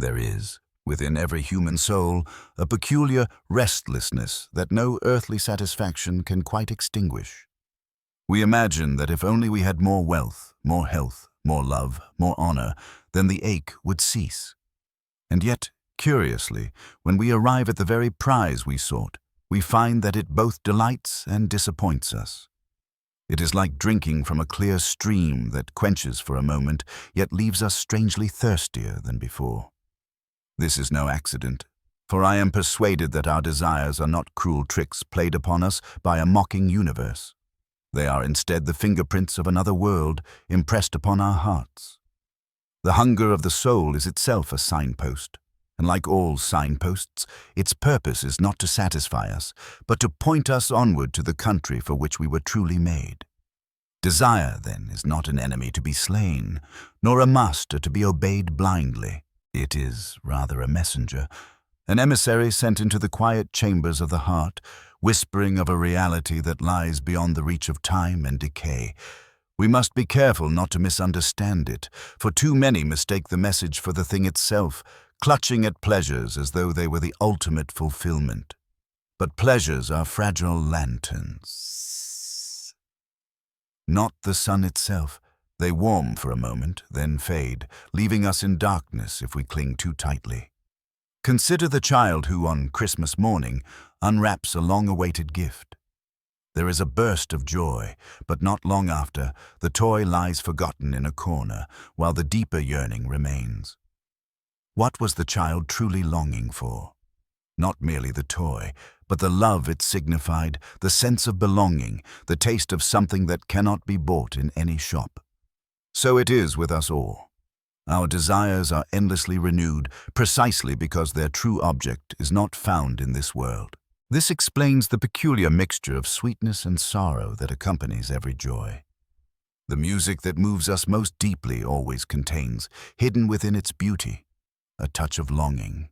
There is, within every human soul, a peculiar restlessness that no earthly satisfaction can quite extinguish. We imagine that if only we had more wealth, more health, more love, more honor, then the ache would cease. And yet, curiously, when we arrive at the very prize we sought, we find that it both delights and disappoints us. It is like drinking from a clear stream that quenches for a moment, yet leaves us strangely thirstier than before. This is no accident, for I am persuaded that our desires are not cruel tricks played upon us by a mocking universe. They are instead the fingerprints of another world impressed upon our hearts. The hunger of the soul is itself a signpost, and like all signposts, its purpose is not to satisfy us, but to point us onward to the country for which we were truly made. Desire, then, is not an enemy to be slain, nor a master to be obeyed blindly. It is rather a messenger, an emissary sent into the quiet chambers of the heart, whispering of a reality that lies beyond the reach of time and decay. We must be careful not to misunderstand it, for too many mistake the message for the thing itself, clutching at pleasures as though they were the ultimate fulfillment. But pleasures are fragile lanterns. Not the sun itself. They warm for a moment, then fade, leaving us in darkness if we cling too tightly. Consider the child who, on Christmas morning, unwraps a long-awaited gift. There is a burst of joy, but not long after, the toy lies forgotten in a corner, while the deeper yearning remains. What was the child truly longing for? Not merely the toy, but the love it signified, the sense of belonging, the taste of something that cannot be bought in any shop. So it is with us all. Our desires are endlessly renewed precisely because their true object is not found in this world. This explains the peculiar mixture of sweetness and sorrow that accompanies every joy. The music that moves us most deeply always contains, hidden within its beauty, a touch of longing.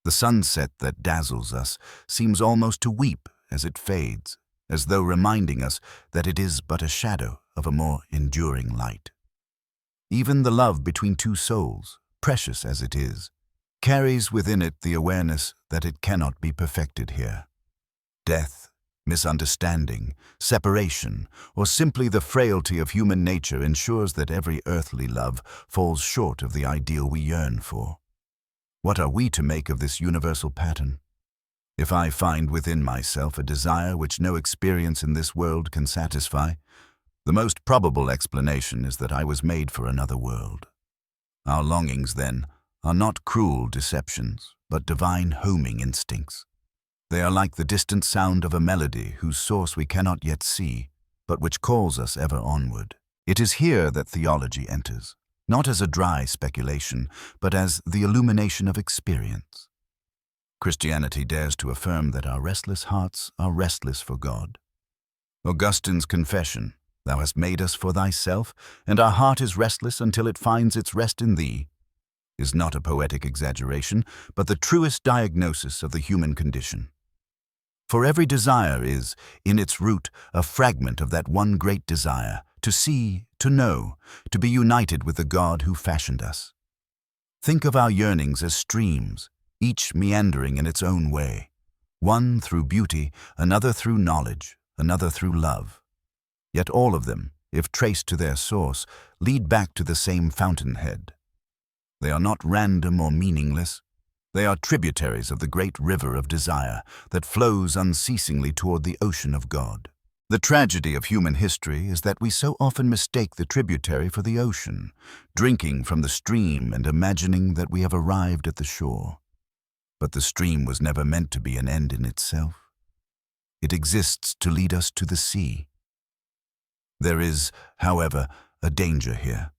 The sunset that dazzles us seems almost to weep as it fades, as though reminding us that it is but a shadow of a more enduring light. Even the love between two souls, precious as it is, carries within it the awareness that it cannot be perfected here. Death, misunderstanding, separation, or simply the frailty of human nature ensures that every earthly love falls short of the ideal we yearn for. What are we to make of this universal pattern? If I find within myself a desire which no experience in this world can satisfy, the most probable explanation is that I was made for another world. Our longings, then, are not cruel deceptions, but divine homing instincts. They are like the distant sound of a melody whose source we cannot yet see, but which calls us ever onward. It is here that theology enters, not as a dry speculation, but as the illumination of experience. Christianity dares to affirm that our restless hearts are restless for God. Augustine's confession, "Thou hast made us for thyself, and our heart is restless until it finds its rest in thee," is not a poetic exaggeration, but the truest diagnosis of the human condition. For every desire is, in its root, a fragment of that one great desire, to see, to know, to be united with the God who fashioned us. Think of our yearnings as streams, each meandering in its own way, one through beauty, another through knowledge, another through love. Yet all of them, if traced to their source, lead back to the same fountainhead. They are not random or meaningless. They are tributaries of the great river of desire that flows unceasingly toward the ocean of God. The tragedy of human history is that we so often mistake the tributary for the ocean, drinking from the stream and imagining that we have arrived at the shore. But the stream was never meant to be an end in itself. It exists to lead us to the sea. There is, however, a danger here.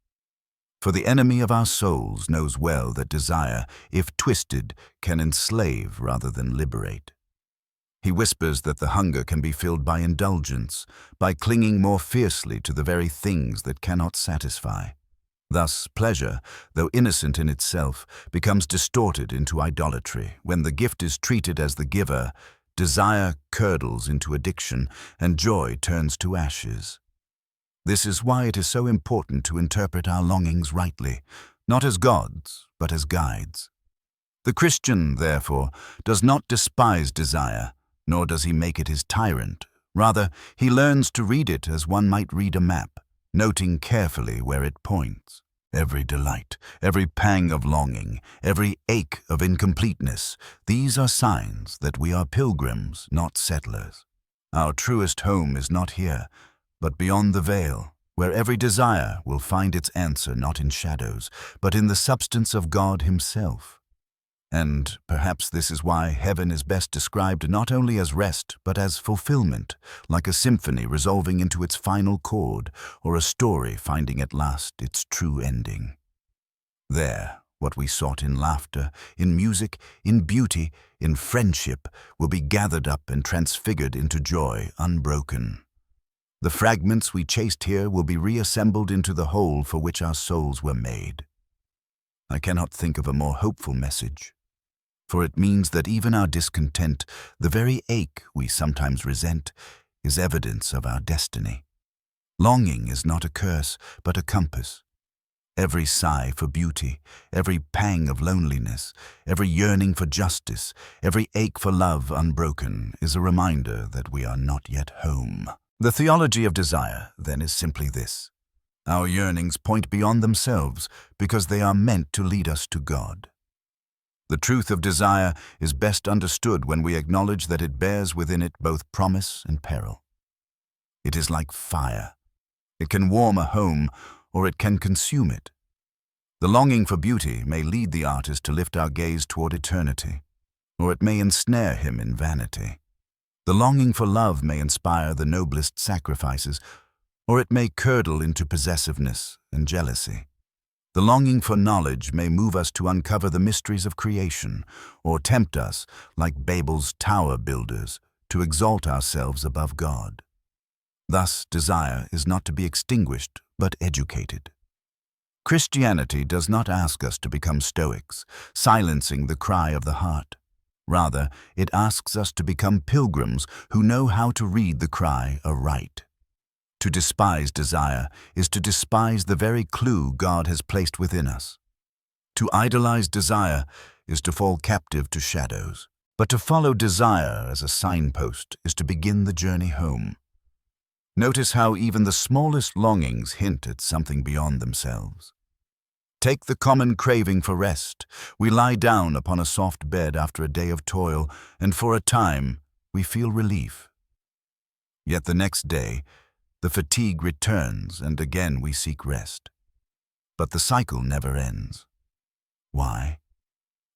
For the enemy of our souls knows well that desire, if twisted, can enslave rather than liberate. He whispers that the hunger can be filled by indulgence, by clinging more fiercely to the very things that cannot satisfy. Thus, pleasure, though innocent in itself, becomes distorted into idolatry. When the gift is treated as the giver, desire curdles into addiction, and joy turns to ashes. This is why it is so important to interpret our longings rightly, not as gods, but as guides. The Christian, therefore, does not despise desire, nor does he make it his tyrant. Rather, he learns to read it as one might read a map, noting carefully where it points. Every delight, every pang of longing, every ache of incompleteness, these are signs that we are pilgrims, not settlers. Our truest home is not here, but beyond the veil, where every desire will find its answer not in shadows, but in the substance of God Himself. And perhaps this is why heaven is best described not only as rest, but as fulfillment, like a symphony resolving into its final chord, or a story finding at last its true ending. There, what we sought in laughter, in music, in beauty, in friendship, will be gathered up and transfigured into joy unbroken. The fragments we chased here will be reassembled into the whole for which our souls were made. I cannot think of a more hopeful message, for it means that even our discontent, the very ache we sometimes resent, is evidence of our destiny. Longing is not a curse, but a compass. Every sigh for beauty, every pang of loneliness, every yearning for justice, every ache for love unbroken is a reminder that we are not yet home. The theology of desire, then, is simply this. Our yearnings point beyond themselves because they are meant to lead us to God. The truth of desire is best understood when we acknowledge that it bears within it both promise and peril. It is like fire. It can warm a home, or it can consume it. The longing for beauty may lead the artist to lift our gaze toward eternity, or it may ensnare him in vanity. The longing for love may inspire the noblest sacrifices, or it may curdle into possessiveness and jealousy. The longing for knowledge may move us to uncover the mysteries of creation, or tempt us, like Babel's tower builders, to exalt ourselves above God. Thus, desire is not to be extinguished, but educated. Christianity does not ask us to become Stoics, silencing the cry of the heart. Rather, it asks us to become pilgrims who know how to read the cry aright. To despise desire is to despise the very clue God has placed within us. To idolize desire is to fall captive to shadows. But to follow desire as a signpost is to begin the journey home. Notice how even the smallest longings hint at something beyond themselves. Take the common craving for rest. We lie down upon a soft bed after a day of toil, and for a time we feel relief. Yet the next day, the fatigue returns, and again we seek rest. But the cycle never ends. Why?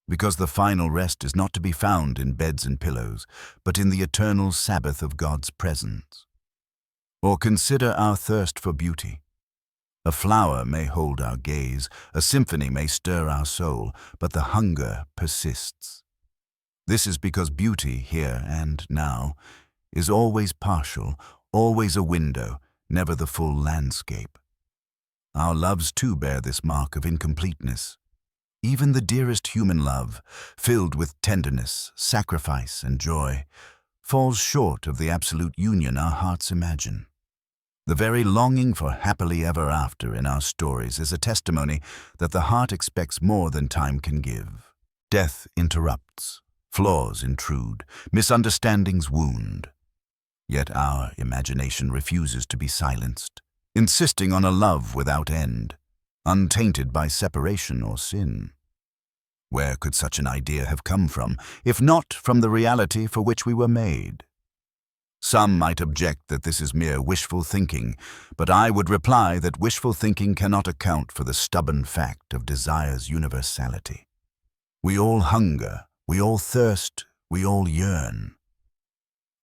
Because the final rest is not to be found in beds and pillows, but in the eternal Sabbath of God's presence. Or consider our thirst for beauty. A flower may hold our gaze, a symphony may stir our soul, but the hunger persists. This is because beauty here and now is always partial, always a window, never the full landscape. Our loves too bear this mark of incompleteness. Even the dearest human love, filled with tenderness, sacrifice, and joy, falls short of the absolute union our hearts imagine. The very longing for happily ever after in our stories is a testimony that the heart expects more than time can give. Death interrupts, flaws intrude, misunderstandings wound. Yet our imagination refuses to be silenced, insisting on a love without end, untainted by separation or sin. Where could such an idea have come from, if not from the reality for which we were made? Some might object that this is mere wishful thinking, but I would reply that wishful thinking cannot account for the stubborn fact of desire's universality. We all hunger, we all thirst, we all yearn.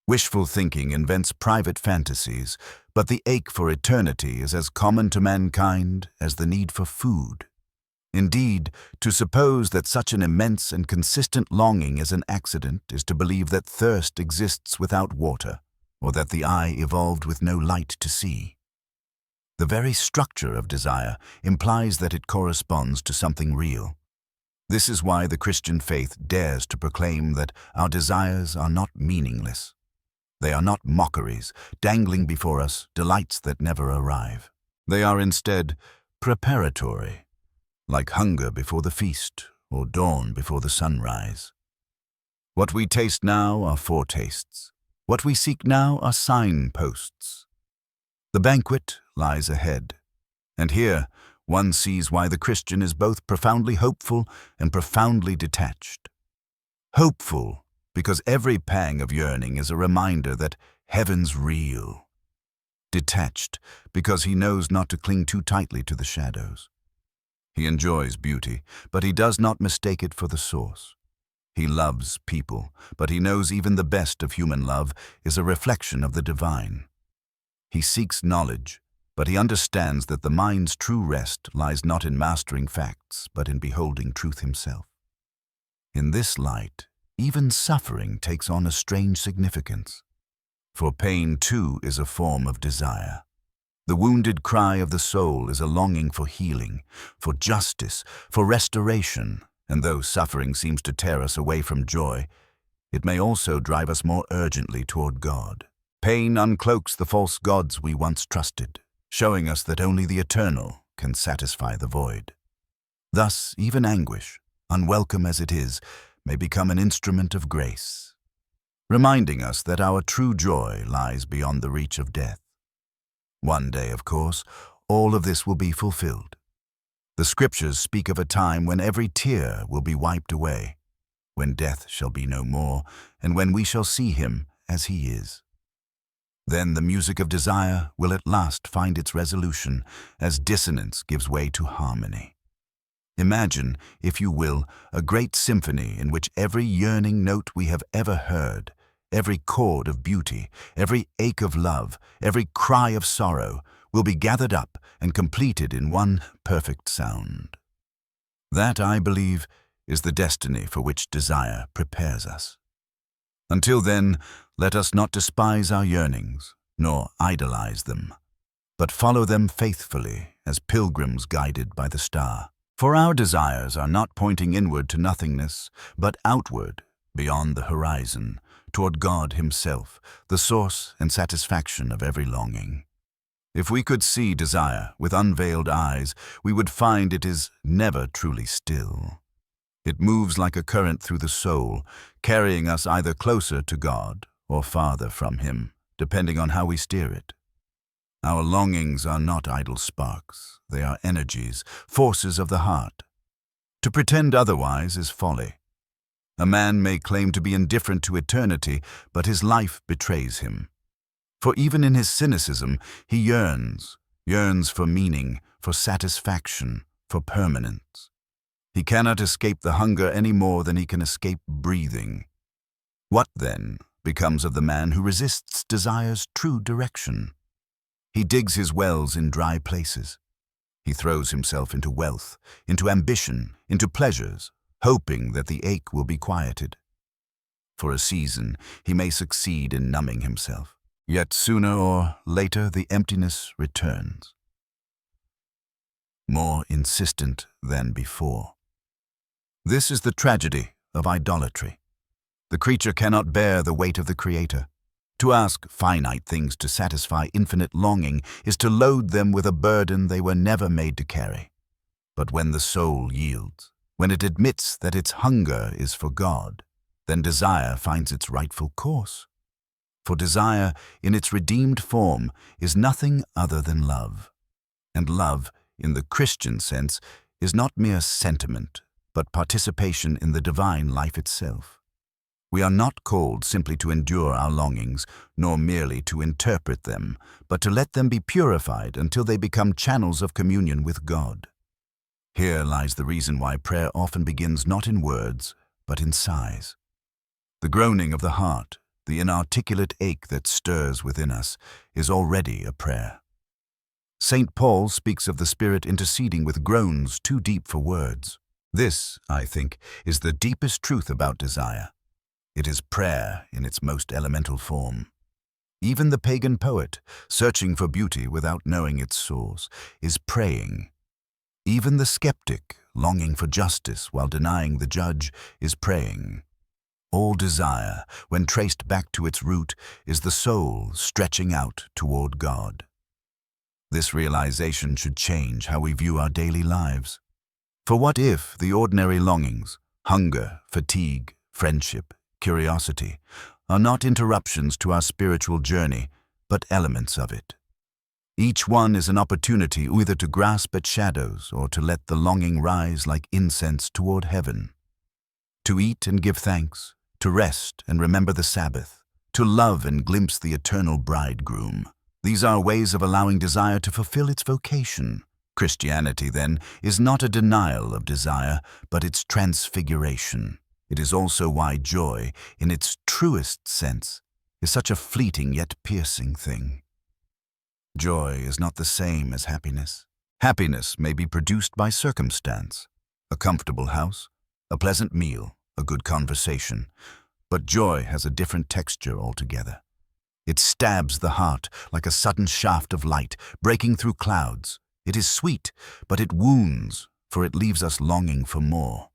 Wishful thinking invents private fantasies, but the ache for eternity is as common to mankind as the need for food. Indeed, to suppose that such an immense and consistent longing is an accident is to believe that thirst exists without water, or that the eye evolved with no light to see. The very structure of desire implies that it corresponds to something real. This is why the Christian faith dares to proclaim that our desires are not meaningless. They are not mockeries, dangling before us delights that never arrive. They are instead preparatory, like hunger before the feast or dawn before the sunrise. What we taste now are foretastes. What we seek now are signposts. The banquet lies ahead, and here one sees why the Christian is both profoundly hopeful and profoundly detached. Hopeful because every pang of yearning is a reminder that heaven's real. Detached because he knows not to cling too tightly to the shadows. He enjoys beauty, but he does not mistake it for the source. He loves people, but he knows even the best of human love is a reflection of the divine. He seeks knowledge, but he understands that the mind's true rest lies not in mastering facts, but in beholding truth himself. In this light, even suffering takes on a strange significance. For pain, too, is a form of desire. The wounded cry of the soul is a longing for healing, for justice, for restoration, and though suffering seems to tear us away from joy, it may also drive us more urgently toward God. Pain uncloaks the false gods we once trusted, showing us that only the eternal can satisfy the void. Thus, even anguish, unwelcome as it is, may become an instrument of grace, reminding us that our true joy lies beyond the reach of death. One day, of course, all of this will be fulfilled. The scriptures speak of a time when every tear will be wiped away, when death shall be no more, and when we shall see him as he is. Then the music of desire will at last find its resolution as dissonance gives way to harmony. Imagine, if you will, a great symphony in which every yearning note we have ever heard, every chord of beauty, every ache of love, every cry of sorrow will be gathered up and completed in one perfect sound. That, I believe, is the destiny for which desire prepares us. Until then, let us not despise our yearnings, nor idolize them, but follow them faithfully as pilgrims guided by the star. For our desires are not pointing inward to nothingness, but outward, beyond the horizon, toward God himself, the source and satisfaction of every longing. If we could see desire with unveiled eyes, we would find it is never truly still. It moves like a current through the soul, carrying us either closer to God or farther from him, depending on how we steer it. Our longings are not idle sparks. They are energies, forces of the heart. To pretend otherwise is folly. A man may claim to be indifferent to eternity, but his life betrays him. For even in his cynicism, he yearns for meaning, for satisfaction, for permanence. He cannot escape the hunger any more than he can escape breathing. What, then, becomes of the man who resists desire's true direction? He digs his wells in dry places. He throws himself into wealth, into ambition, into pleasures, hoping that the ache will be quieted. For a season, he may succeed in numbing himself. Yet sooner or later the emptiness returns, more insistent than before. This is the tragedy of idolatry. The creature cannot bear the weight of the Creator. To ask finite things to satisfy infinite longing is to load them with a burden they were never made to carry. But when the soul yields, when it admits that its hunger is for God, then desire finds its rightful course. For desire, in its redeemed form, is nothing other than love. And love, in the Christian sense, is not mere sentiment, but participation in the divine life itself. We are not called simply to endure our longings, nor merely to interpret them, but to let them be purified until they become channels of communion with God. Here lies the reason why prayer often begins not in words, but in sighs. The groaning of the heart, the inarticulate ache that stirs within us, is already a prayer. St. Paul speaks of the Spirit interceding with groans too deep for words. This, I think, is the deepest truth about desire. It is prayer in its most elemental form. Even the pagan poet, searching for beauty without knowing its source, is praying. Even the skeptic, longing for justice while denying the judge, is praying. All desire, when traced back to its root, is the soul stretching out toward God. This realization should change how we view our daily lives. For what if the ordinary longings, hunger, fatigue, friendship, curiosity, are not interruptions to our spiritual journey, but elements of it? Each one is an opportunity either to grasp at shadows or to let the longing rise like incense toward heaven. To eat and give thanks, to rest and remember the Sabbath, to love and glimpse the eternal bridegroom. These are ways of allowing desire to fulfill its vocation. Christianity, then, is not a denial of desire, but its transfiguration. It is also why joy, in its truest sense, is such a fleeting yet piercing thing. Joy is not the same as happiness. Happiness may be produced by circumstance, a comfortable house, a pleasant meal, a good conversation, but joy has a different texture altogether. It stabs the heart like a sudden shaft of light, breaking through clouds. It is sweet, but it wounds, for it leaves us longing for more.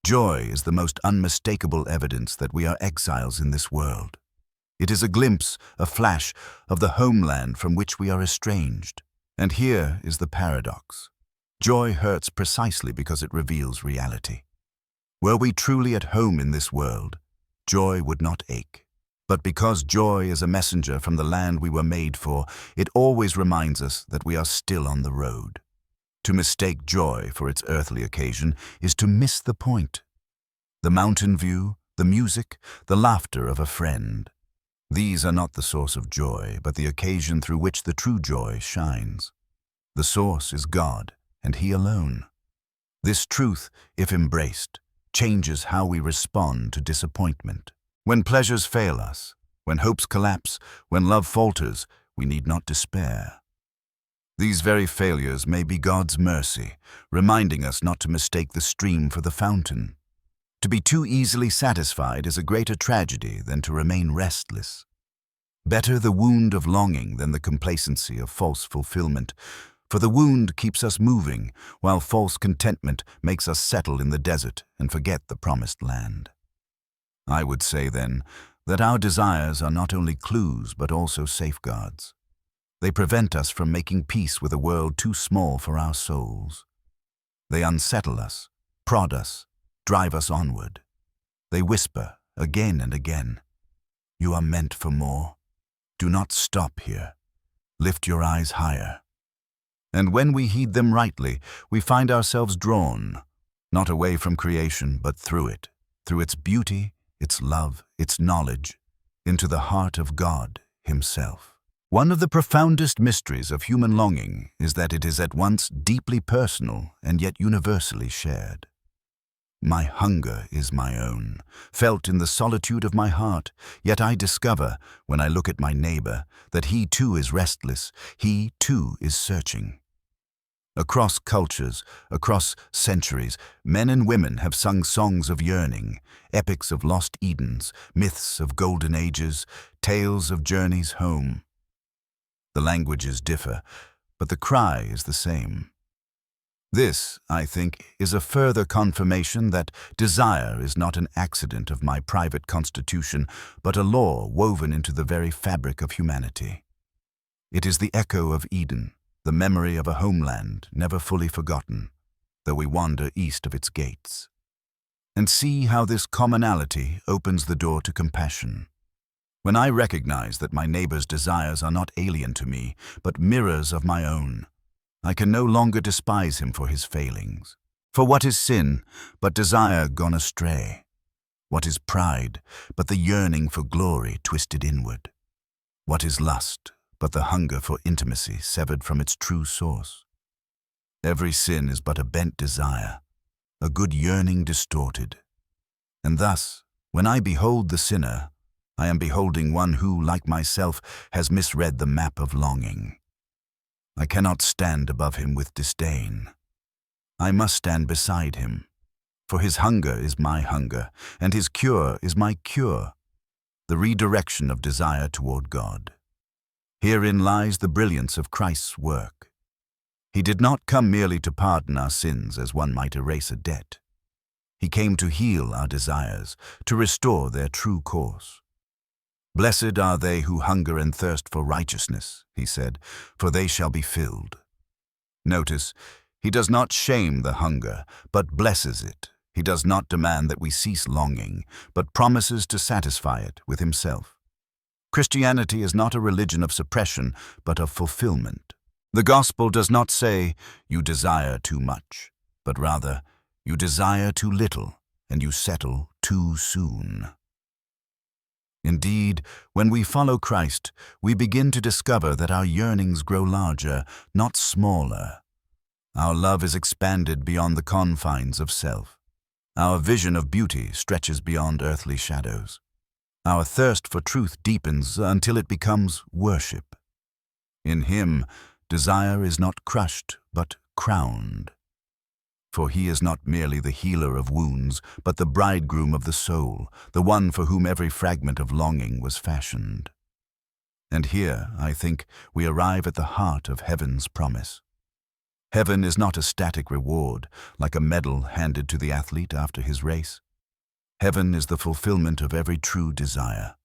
Joy is the most unmistakable evidence that we are exiles in this world. It is a glimpse, a flash, of the homeland from which we are estranged. And here is the paradox. Joy hurts precisely because it reveals reality. Were we truly at home in this world, joy would not ache. But because joy is a messenger from the land we were made for, it always reminds us that we are still on the road. To mistake joy for its earthly occasion is to miss the point. The mountain view, the music, the laughter of a friend. These are not the source of joy, but the occasion through which the true joy shines. The source is God, and He alone. This truth, if embraced, changes how we respond to disappointment. When pleasures fail us, when hopes collapse, when love falters, we need not despair. These very failures may be God's mercy, reminding us not to mistake the stream for the fountain. To be too easily satisfied is a greater tragedy than to remain restless. Better the wound of longing than the complacency of false fulfillment, for the wound keeps us moving, while false contentment makes us settle in the desert and forget the promised land. I would say, then, that our desires are not only clues but also safeguards. They prevent us from making peace with a world too small for our souls. They unsettle us, prod us, drive us onward. They whisper, again and again, "You are meant for more. Do not stop here. Lift your eyes higher." And when we heed them rightly, we find ourselves drawn, not away from creation, but through it, through its beauty, its love, its knowledge, into the heart of God Himself. One of the profoundest mysteries of human longing is that it is at once deeply personal and yet universally shared. My hunger is my own, felt in the solitude of my heart, yet I discover, when I look at my neighbor, that he too is restless, he too is searching. Across cultures, across centuries, men and women have sung songs of yearning, epics of lost Edens, myths of golden ages, tales of journeys home. The languages differ, but the cry is the same. This, I think, is a further confirmation that desire is not an accident of my private constitution, but a law woven into the very fabric of humanity. It is the echo of Eden, the memory of a homeland never fully forgotten, though we wander east of its gates. And see how this commonality opens the door to compassion. When I recognize that my neighbor's desires are not alien to me, but mirrors of my own, I can no longer despise him for his failings. For what is sin but desire gone astray? What is pride but the yearning for glory twisted inward? What is lust but the hunger for intimacy severed from its true source? Every sin is but a bent desire, a good yearning distorted. And thus, when I behold the sinner, I am beholding one who, like myself, has misread the map of longing. I cannot stand above him with disdain. I must stand beside him, for his hunger is my hunger, and his cure is my cure, the redirection of desire toward God. Herein lies the brilliance of Christ's work. He did not come merely to pardon our sins as one might erase a debt. He came to heal our desires, to restore their true course. "Blessed are they who hunger and thirst for righteousness," he said, "for they shall be filled." Notice, He does not shame the hunger, but blesses it. He does not demand that we cease longing, but promises to satisfy it with himself. Christianity is not a religion of suppression, but of fulfillment. The gospel does not say, you desire too much, but rather, you desire too little, and you settle too soon. Indeed, when we follow Christ, we begin to discover that our yearnings grow larger, not smaller. Our love is expanded beyond the confines of self. Our vision of beauty stretches beyond earthly shadows. Our thirst for truth deepens until it becomes worship. In Him, desire is not crushed, but crowned. For He is not merely the healer of wounds, but the bridegroom of the soul, the one for whom every fragment of longing was fashioned. And here, I think, we arrive at the heart of heaven's promise. Heaven is not a static reward, like a medal handed to the athlete after his race. Heaven is the fulfillment of every true desire.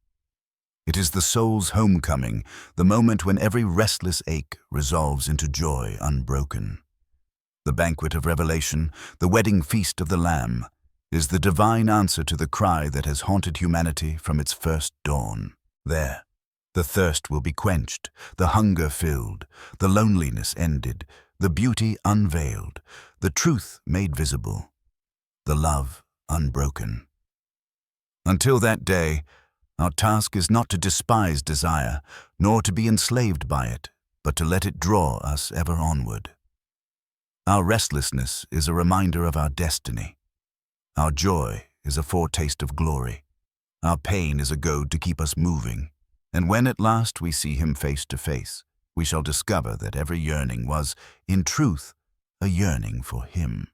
It is the soul's homecoming, the moment when every restless ache resolves into joy unbroken. The banquet of Revelation, the wedding feast of the Lamb, is the divine answer to the cry that has haunted humanity from its first dawn. There, the thirst will be quenched, the hunger filled, the loneliness ended, the beauty unveiled, the truth made visible, the love unbroken. Until that day, our task is not to despise desire, nor to be enslaved by it, but to let it draw us ever onward. Our restlessness is a reminder of our destiny. Our joy is a foretaste of glory. Our pain is a goad to keep us moving. And when at last we see Him face to face, we shall discover that every yearning was, in truth, a yearning for Him.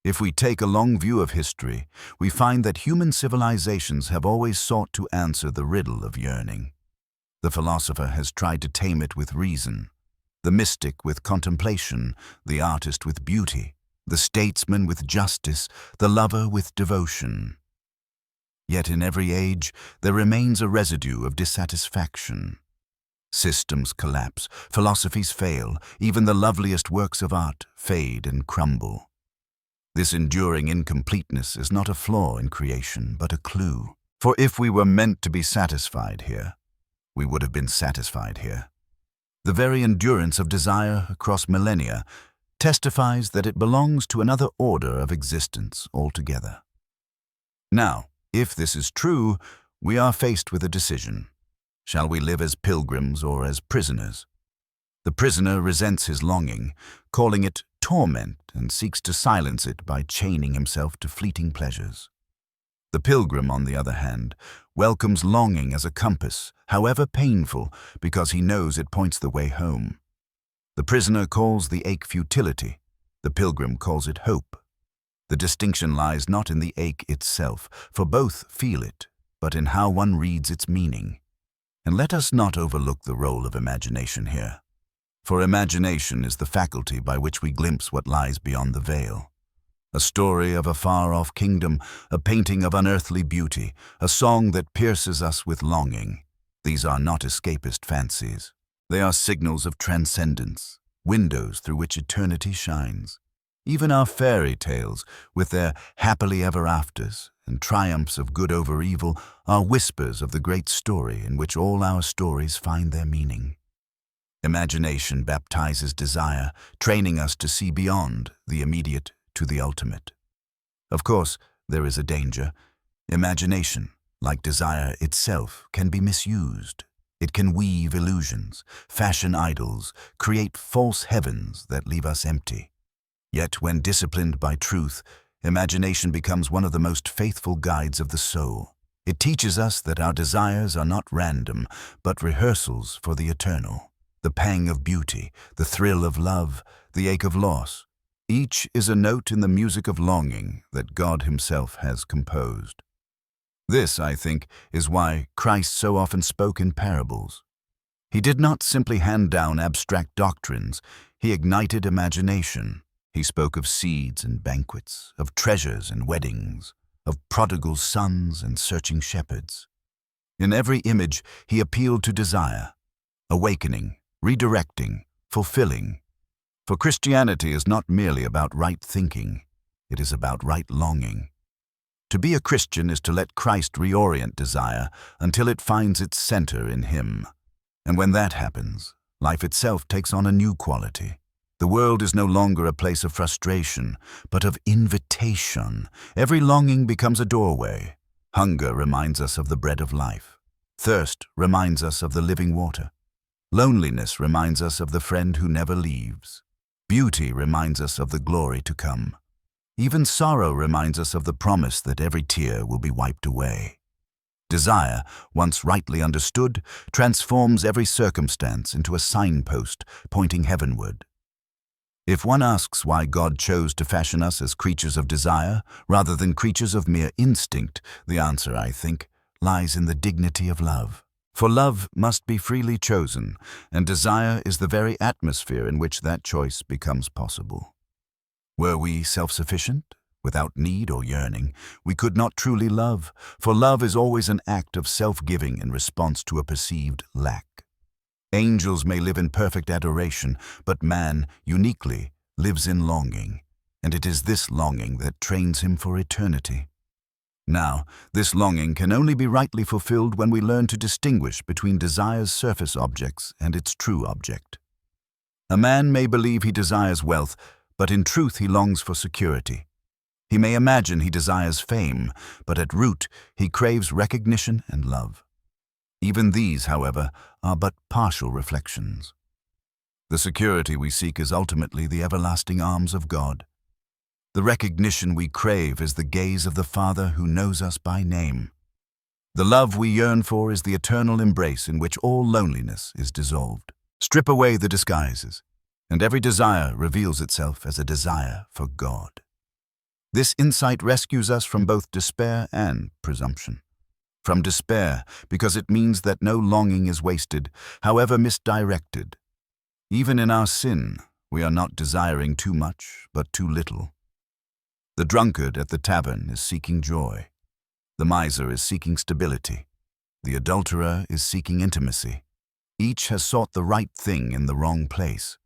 If we take a long view of history, we find that human civilizations have always sought to answer the riddle of yearning. The philosopher has tried to tame it with reason, the mystic with contemplation, the artist with beauty, the statesman with justice, the lover with devotion. Yet in every age, there remains a residue of dissatisfaction. Systems collapse, philosophies fail, even the loveliest works of art fade and crumble. This enduring incompleteness is not a flaw in creation, but a clue. For if we were meant to be satisfied here, we would have been satisfied here. The very endurance of desire across millennia testifies that it belongs to another order of existence altogether. Now, if this is true, we are faced with a decision. Shall we live as pilgrims or as prisoners? The prisoner resents his longing, calling it torment, and seeks to silence it by chaining himself to fleeting pleasures. The pilgrim, on the other hand, welcomes longing as a compass, however painful, because he knows it points the way home. The prisoner calls the ache futility. The pilgrim calls it hope. The distinction lies not in the ache itself, for both feel it, but in how one reads its meaning. And let us not overlook the role of imagination here. For imagination is the faculty by which we glimpse what lies beyond the veil. A story of a far-off kingdom, a painting of unearthly beauty, a song that pierces us with longing. These are not escapist fancies. They are signals of transcendence, windows through which eternity shines. Even our fairy tales, with their happily ever afters and triumphs of good over evil, are whispers of the great story in which all our stories find their meaning. Imagination baptizes desire, training us to see beyond the immediate to the ultimate. Of course, there is a danger. Imagination, like desire itself, can be misused. It can weave illusions, fashion idols, create false heavens that leave us empty. Yet when disciplined by truth, imagination becomes one of the most faithful guides of the soul. It teaches us that our desires are not random, but rehearsals for the eternal. The pang of beauty, the thrill of love, the ache of loss. Each is a note in the music of longing that God Himself has composed. This, I think, is why Christ so often spoke in parables. He did not simply hand down abstract doctrines, He ignited imagination. He spoke of seeds and banquets, of treasures and weddings, of prodigal sons and searching shepherds. In every image, He appealed to desire, awakening, redirecting, fulfilling. For Christianity is not merely about right thinking, it is about right longing. To be a Christian is to let Christ reorient desire until it finds its center in Him. And when that happens, life itself takes on a new quality. The world is no longer a place of frustration, but of invitation. Every longing becomes a doorway. Hunger reminds us of the bread of life. Thirst reminds us of the living water. Loneliness reminds us of the friend who never leaves. Beauty reminds us of the glory to come. Even sorrow reminds us of the promise that every tear will be wiped away. Desire, once rightly understood, transforms every circumstance into a signpost pointing heavenward. If one asks why God chose to fashion us as creatures of desire rather than creatures of mere instinct, the answer, I think, lies in the dignity of love. For love must be freely chosen, and desire is the very atmosphere in which that choice becomes possible. Were we self-sufficient, without need or yearning, we could not truly love, for love is always an act of self-giving in response to a perceived lack. Angels may live in perfect adoration, but man, uniquely, lives in longing, and it is this longing that trains him for eternity. Now, this longing can only be rightly fulfilled when we learn to distinguish between desire's surface objects and its true object. A man may believe he desires wealth, but in truth he longs for security. He may imagine he desires fame, but at root he craves recognition and love. Even these, however, are but partial reflections. The security we seek is ultimately the everlasting arms of God. The recognition we crave is the gaze of the Father who knows us by name. The love we yearn for is the eternal embrace in which all loneliness is dissolved. Strip away the disguises, and every desire reveals itself as a desire for God. This insight rescues us from both despair and presumption. From despair, because it means that no longing is wasted, however misdirected. Even in our sin, we are not desiring too much, but too little. The drunkard at the tavern is seeking joy. The miser is seeking stability. The adulterer is seeking intimacy. Each has sought the right thing in the wrong place.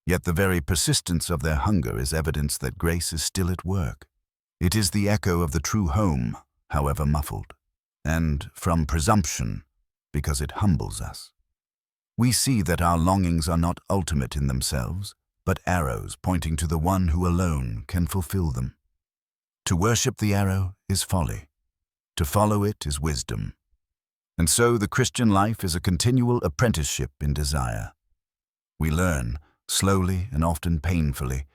Yet the very persistence of their hunger is evidence that grace is still at work. It is the echo of the true home, however muffled. And from presumption, because it humbles us. We see that our longings are not ultimate in themselves, but arrows pointing to the one who alone can fulfill them. To worship the arrow is folly. To follow it is wisdom. And so the Christian life is a continual apprenticeship in desire. We learn, slowly and often painfully,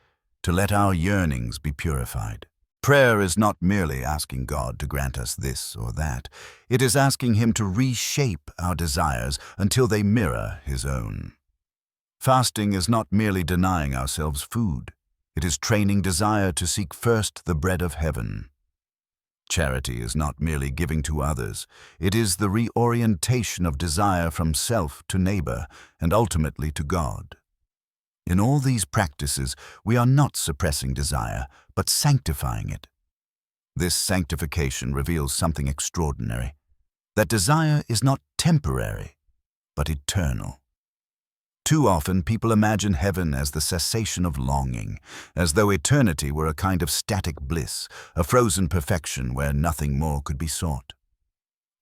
to let our yearnings be purified. Prayer is not merely asking God to grant us this or that. It is asking Him to reshape our desires until they mirror His own. Fasting is not merely denying ourselves food. It is training desire to seek first the bread of heaven. Charity is not merely giving to others. It is the reorientation of desire from self to neighbor and ultimately to God. In all these practices, we are not suppressing desire, but sanctifying it. This sanctification reveals something extraordinary, that desire is not temporary, but eternal. Too often people imagine heaven as the cessation of longing, as though eternity were a kind of static bliss, a frozen perfection where nothing more could be sought.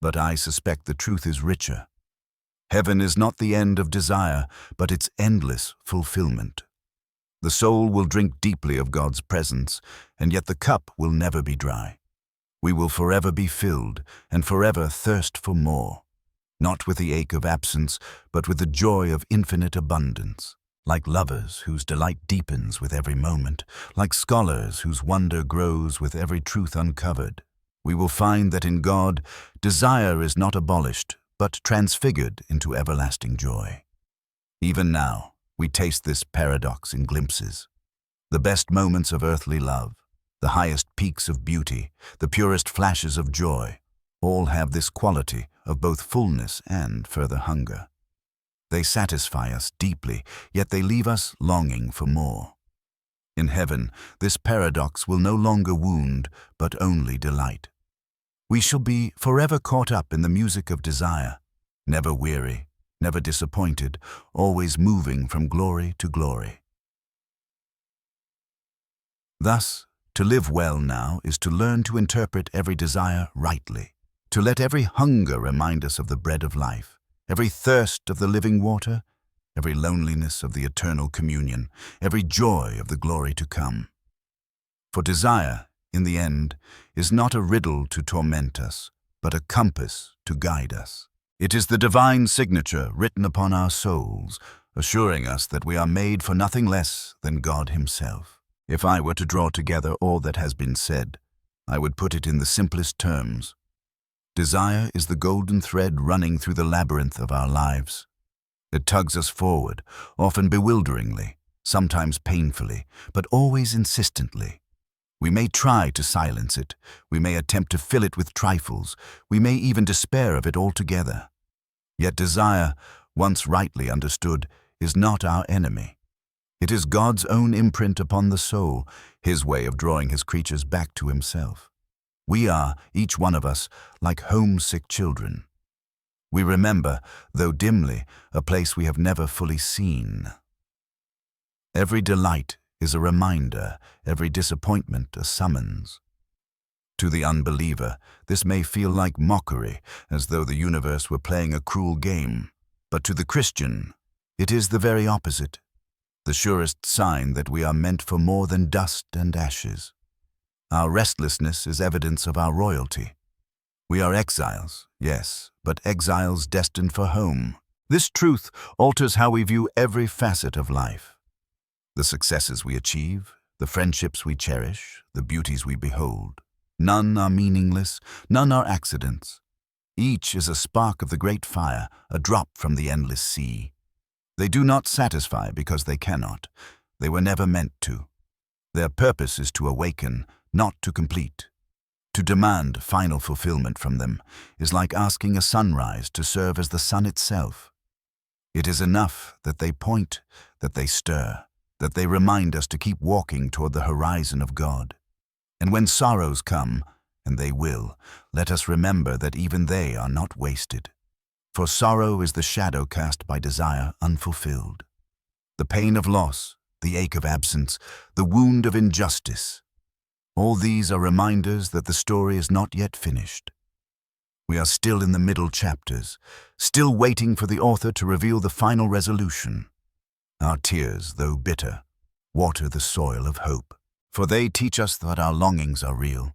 But I suspect the truth is richer. Heaven is not the end of desire, but its endless fulfillment. The soul will drink deeply of God's presence, and yet the cup will never be dry. We will forever be filled, and forever thirst for more, not with the ache of absence, but with the joy of infinite abundance. Like lovers whose delight deepens with every moment, like scholars whose wonder grows with every truth uncovered, we will find that in God, desire is not abolished, but transfigured into everlasting joy. Even now, we taste this paradox in glimpses. The best moments of earthly love, the highest peaks of beauty, the purest flashes of joy, all have this quality of both fullness and further hunger. They satisfy us deeply, yet they leave us longing for more. In heaven, this paradox will no longer wound, but only delight. We shall be forever caught up in the music of desire, never weary, never disappointed, always moving from glory to glory. Thus, to live well now is to learn to interpret every desire rightly, to let every hunger remind us of the bread of life, every thirst of the living water, every loneliness of the eternal communion, every joy of the glory to come. For desire, in the end, is not a riddle to torment us, but a compass to guide us. It is the divine signature written upon our souls, assuring us that we are made for nothing less than God Himself. If I were to draw together all that has been said, I would put it in the simplest terms. Desire is the golden thread running through the labyrinth of our lives. It tugs us forward, often bewilderingly, sometimes painfully, but always insistently. We may try to silence it, we may attempt to fill it with trifles, we may even despair of it altogether. Yet desire, once rightly understood, is not our enemy. It is God's own imprint upon the soul, His way of drawing His creatures back to Himself. We are, each one of us, like homesick children. We remember, though dimly, a place we have never fully seen. Every delight is a reminder, every disappointment a summons. To the unbeliever, this may feel like mockery, as though the universe were playing a cruel game. But to the Christian, it is the very opposite, the surest sign that we are meant for more than dust and ashes. Our restlessness is evidence of our royalty. We are exiles, yes, but exiles destined for home. This truth alters how we view every facet of life. The successes we achieve, the friendships we cherish, the beauties we behold. None are meaningless, none are accidents. Each is a spark of the great fire, a drop from the endless sea. They do not satisfy because they cannot. They were never meant to. Their purpose is to awaken, not to complete. To demand final fulfillment from them is like asking a sunrise to serve as the sun itself. It is enough that they point, that they stir, that they remind us to keep walking toward the horizon of God. And when sorrows come, and they will, let us remember that even they are not wasted. For sorrow is the shadow cast by desire unfulfilled. The pain of loss, the ache of absence, the wound of injustice. All these are reminders that the story is not yet finished. We are still in the middle chapters, still waiting for the author to reveal the final resolution. Our tears, though bitter, water the soil of hope, for they teach us that our longings are real,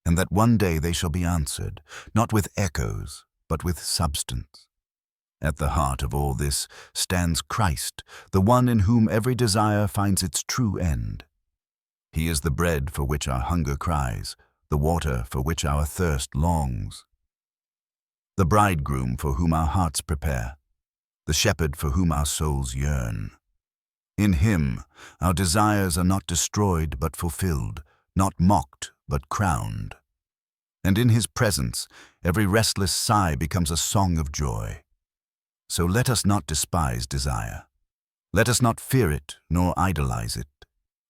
and that one day they shall be answered, not with echoes, but with substance. At the heart of all this stands Christ, the one in whom every desire finds its true end. He is the bread for which our hunger cries, the water for which our thirst longs, the bridegroom for whom our hearts prepare, the shepherd for whom our souls yearn. In Him, our desires are not destroyed but fulfilled, not mocked but crowned. And in His presence, every restless sigh becomes a song of joy. So let us not despise desire. Let us not fear it nor idolize it.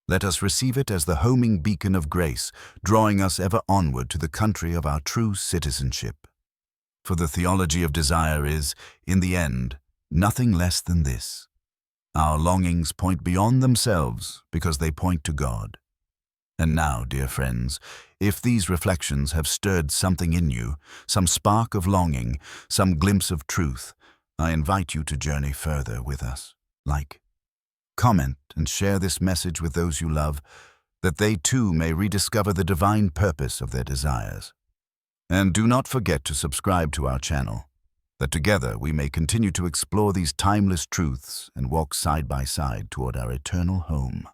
Let us receive it as the homing beacon of grace, drawing us ever onward to the country of our true citizenship. For the theology of desire is, in the end, nothing less than this. Our longings point beyond themselves because they point to God. And now, dear friends, if these reflections have stirred something in you, some spark of longing, some glimpse of truth, I invite you to journey further with us. Like, comment, and share this message with those you love, that they too may rediscover the divine purpose of their desires. And do not forget to subscribe to our channel, that together we may continue to explore these timeless truths and walk side by side toward our eternal home.